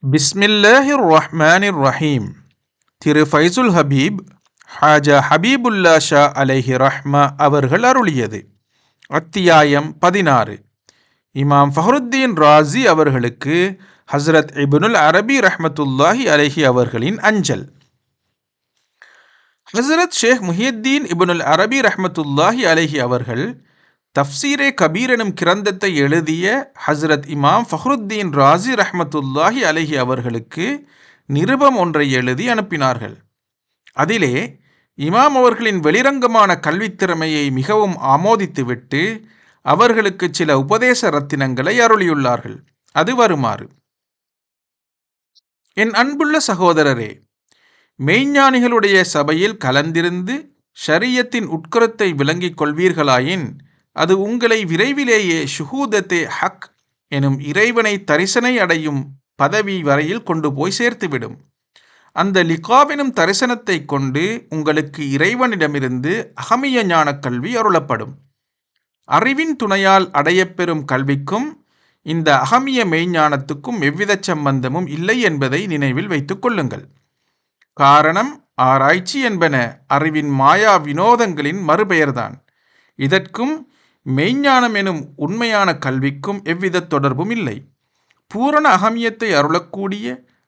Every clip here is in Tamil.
பிஸ்மில்லாஹிர் ரஹ்மானிர் ரஹீம். திரு ஃபைசுல் ஹபீப் ஹாஜா ஹபீபுல்லா ஷா அலைஹி ரஹ்மா அவர்கள் அருளியது. அத்தியாயம் 16. இமாம் ஃபஹ்ருத்தீன் ராஸி அவர்களுக்கு ஹஸ்ரத் இப்னுல் அரபி ரஹ்மத்துல்லாஹி அலைஹி அவர்களின் அஞ்சல். ஹஸ்ரத் ஷேக் முஹியுத்தீன் இப்னுல் அரபி ரஹ்மத்துல்லாஹி அலைஹி அவர்கள் தஃப்சீரே கபீர் எனும் கிரந்தத்தை எழுதிய ஹஸ்ரத் இமாம் ஃபஹ்ருத்தீன் ராஸி ரஹ்மத்துல்லாஹி அலைஹி அவர்களுக்கு நிருபம் ஒன்றை எழுதி அனுப்பினார்கள். அதிலே இமாம் அவர்களின் வெளிரங்கமான கல்வித்திறமையை மிகவும் ஆமோதித்துவிட்டு அவர்களுக்கு சில உபதேச ரத்தினங்களை அருளியுள்ளார்கள். அது வருமாறு: என் அன்புள்ள சகோதரரே, மெய்ஞானிகளுடைய சபையில் கலந்திருந்து ஷரியத்தின் உட்கருத்தை விளங்கிக் கொள்வீர்களாயின் அது உங்களை விரைவிலேயே ஷுஹூதத்தே ஹக் எனும் இறைவனை தரிசனை அடையும் பதவி வரையில் கொண்டு போய் சேர்த்துவிடும். அந்த லிகாவெனும் தரிசனத்தை கொண்டு உங்களுக்கு இறைவனிடமிருந்து அகமிய ஞான கல்வி அருளப்படும். அறிவின் துணையால் அடையப்பெறும் கல்விக்கும் இந்த அகமிய மெய்ஞானத்துக்கும் எவ்வித சம்பந்தமும் இல்லை என்பதை நினைவில் வைத்துக் கொள்ளுங்கள். காரணம், ஆராய்ச்சி என்பன அறிவின் மாயா வினோதங்களின் மறுபெயர்தான். இதற்கும் மெய்ஞானம் எனும் உண்மையான கல்விக்கும் எவ்வித தொடர்பும் இல்லை. பூரண அகமியத்தை அருளக்கூடிய,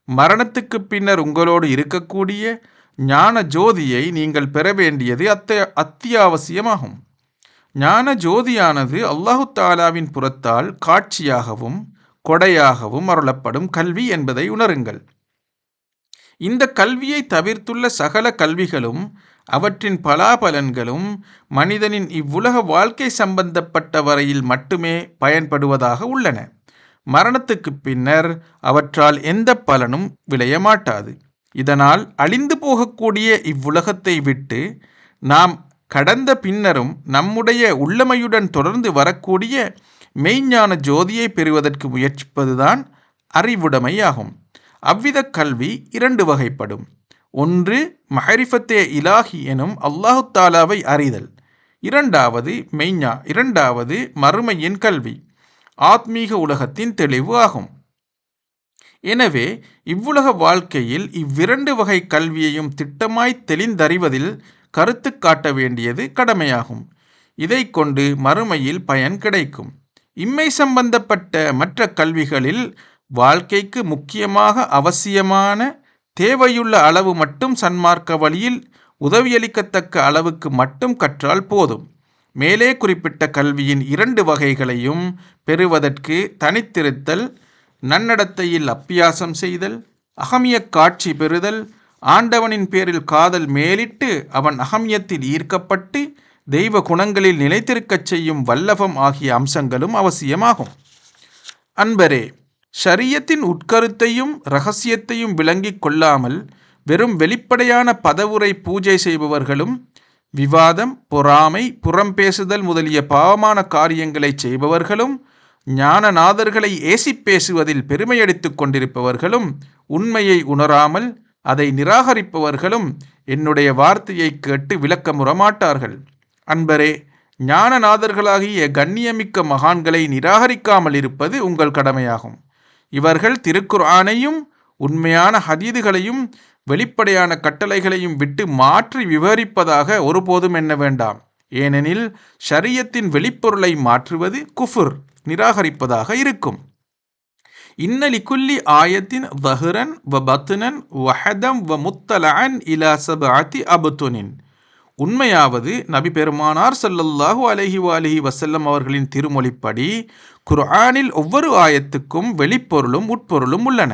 மரணத்துக்கு பின்னர் உங்களோடு இருக்கக்கூடிய ஞான ஜோதியை நீங்கள் பெற வேண்டியது அத்தியாவசியமாகும். ஞான ஜோதியானது அல்லாஹு தாலாவின் புறத்தால் காட்சியாகவும் கொடையாகவும் அருளப்படும் கல்வி என்பதை உணருங்கள். இந்த கல்வியை தவிர்த்துள்ள சகல கல்விகளும் அவற்றின் பலாபலன்களும் மனிதனின் இவ்வுலக வாழ்க்கை சம்பந்தப்பட்ட வரையில் மட்டுமே பயன்படுவதாக உள்ளன. மரணத்துக்கு பின்னர் அவற்றால் எந்த பலனும் விளைய மாட்டாது. இதனால் அழிந்து போகக்கூடிய இவ்வுலகத்தை விட்டு நாம் கடந்த பின்னரும் நம்முடைய உள்ளமையுடன் தொடர்ந்து வரக்கூடிய மெய்ஞான ஜோதியை பெறுவதற்கு முயற்சிப்பதுதான் அறிவுடைமையாகும். அவ்வித கல்வி இரண்டு வகைப்படும். ஒன்று மஹரிஃபத்தே இலாஹி எனும் அல்லாஹு தாலாவை அறிதல். இரண்டாவது மறுமையின் கல்வி, ஆத்மீக உலகத்தின் தெளிவு ஆகும். எனவே இவ்வுலக வாழ்க்கையில் இவ்விரண்டு வகை கல்வியையும் திட்டமாய் தெளிந்தறிவதில் கருத்து காட்ட வேண்டியது கடமையாகும். இதை கொண்டு மறுமையில் பயன் கிடைக்கும். இம்மை சம்பந்தப்பட்ட மற்ற கல்விகளில் வாழ்க்கைக்கு முக்கியமாக அவசியமான தேவையுள்ள அளவு மட்டும் சன்மார்க்க வழியில் உதவியளிக்கத்தக்க அளவுக்கு மட்டும் கற்றால் போதும். மேலே குறிப்பிட்ட கல்வியின் இரண்டு வகைகளையும் பெறுவதற்கு தனித்திருத்தல், நன்னடத்தையில் அப்பியாசம் செய்தல், அகமிய காட்சி பெறுதல், ஆண்டவனின் பேரில் காதல் மேலிட்டு அவன் அகமியத்தில் ஈர்க்கப்பட்டு தெய்வ குணங்களில் நிலைத்திருக்கச் செய்யும் வல்லபம் ஆகிய அம்சங்களும் அவசியமாகும். அன்பரே, ஷரியத்தின் உட்கருத்தையும் இரகசியத்தையும் விளங்கிக் கொள்ளாமல் வெறும் வெளிப்படையான பதவுரை பூஜை செய்பவர்களும், விவாதம், பொறாமை, புறம் பேசுதல் முதலிய பாவமான காரியங்களை செய்பவர்களும், ஞானநாதர்களை ஏசி பேசுவதில் பெருமையடித்துக் கொண்டிருப்பவர்களும், உண்மையை உணராமல் அதை நிராகரிப்பவர்களும் என்னுடைய வார்த்தையை கேட்டு விளக்கமுற மாட்டார்கள். அன்பரே, ஞானநாதர்களாகிய கண்ணியமிக்க மகான்களை நிராகரிக்காமல் இருப்பது உங்கள் கடமையாகும். இவர்கள் திருக்குர்ஆனையும் உண்மையான ஹதீதுகளையும் வெளிப்படையான கட்டளைகளையும் விட்டு மாற்றி விவரிப்பதாக ஒருபோதும் எண்ண வேண்டாம். ஏனெனில் ஷரியத்தின் வெளிப்பொருளை மாற்றுவது குஃபுர், நிராகரிப்பதாக இருக்கும். இன்ன லிகுல்லி ஆயத்தின் தஹ்ரன் வ பத்னன் வஹதம் வ முத்தலஅன் இலா சபஅத்தி அபுதுனின். உண்மையாவது நபி பெருமானார் ஸல்லல்லாஹு அலைஹி வஸல்லம் அவர்களின் திருமொழிப்படி குர்ஆனில் ஒவ்வொரு ஆயத்துக்கும் வெளிப்பொருளும் உட்பொருளும் உள்ளன.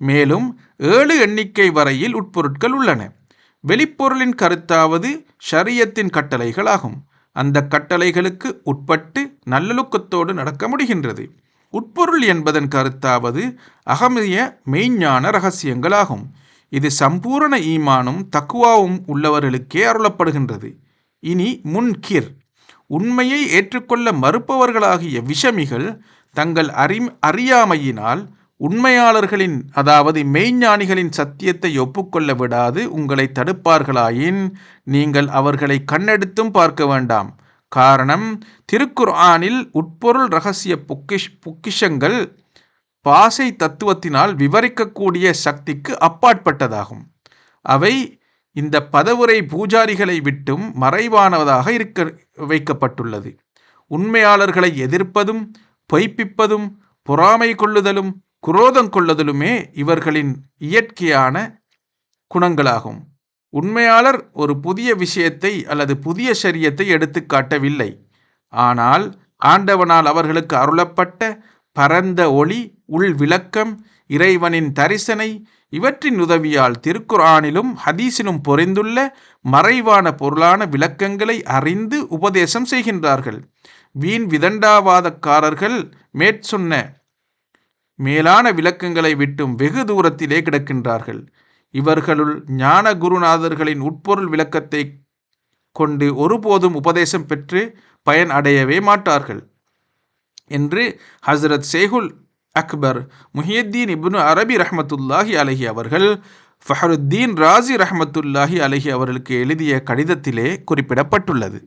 மேலும் 7 எண்ணிக்கை வரையில் உட்பொருட்கள் உள்ளன. வெளிப்பொருளின் கருத்தாவது ஷரியத்தின் கட்டளைகளாகும். அந்த கட்டளைகளுக்கு உட்பட்டு நல்லொழுக்கத்தோடு நடக்க முடிகின்றது. உட்பொருள் என்பதன் கருத்தாவது அகமிய மெய்ஞான இரகசியங்களாகும். இது சம்பூரண ஈமானும் தக்குவாவும் உள்ளவர்களுக்கே அருளப்படுகின்றது. இனி முன்கிர், உண்மையை ஏற்றுக்கொள்ள மறுப்பவர்களாகிய விஷமிகள் தங்கள் அறியாமையினால் உண்மையாளர்களின், அதாவது மெய்ஞானிகளின் சத்தியத்தை ஒப்புக்கொள்ள விடாது உங்களை தடுப்பார்களாயின் நீங்கள் அவர்களை கண்ணெடுத்தும் பார்க்க வேண்டாம். காரணம், திருக்குர்ஆனில் உட்பொருள் இரகசிய பொக்கிஷங்கள் பாசை தத்துவத்தினால் விவரிக்கக்கூடிய சக்திக்கு அப்பாற்பட்டதாகும். அவை இந்த பதவுரை பூஜாரிகளை விட்டும் மறைவானதாக வைக்கப்பட்டுள்ளது. உண்மையாளர்களை எதிர்ப்பதும் பொய்ப்பிப்பதும் பொறாமை கொள்ளுதலும் குரோதம் கொள்ளுதலுமே இவர்களின் இயற்கையான குணங்களாகும். உண்மையாளர் ஒரு புதிய விஷயத்தை அல்லது புதிய ஷரியத்தை எடுத்து காட்டவில்லை. ஆனால் ஆண்டவனால் அவர்களுக்கு அருளப்பட்ட பரந்த ஒளி, உள் விளக்கம், இறைவனின் தரிசனை இவற்றின் உதவியால் திருக்குர்ஆனிலும் ஹதீஸிலும் பொறிந்துள்ள மறைவான பொருளான விளக்கங்களை அறிந்து உபதேசம் செய்கின்றார்கள். வீண் விதண்டாவாதக்காரர்கள் மேற்சொன்ன மேலான விளக்கங்களை விட்டும் வெகு தூரத்திலே கிடக்கின்றார்கள். இவர்களுள் ஞான குருநாதர்களின் உட்பொருள் விளக்கத்தை கொண்டு ஒருபோதும் உபதேசம் பெற்று பயன் அடையவே மாட்டார்கள் என்று ஹஸ்ரத் ஷேகுல் அக்பர் முஹியுத்தீன் இப்னு அரபி ரஹ்மத்துல்லாஹி அலைஹி அவர்கள் ஃபஹ்ருத்தீன் ராஸி ரஹ்மத்துல்லாஹி அலைஹி அவர்களுக்கு எழுதிய கடிதத்திலே குறிப்பிடப்பட்டுள்ளது.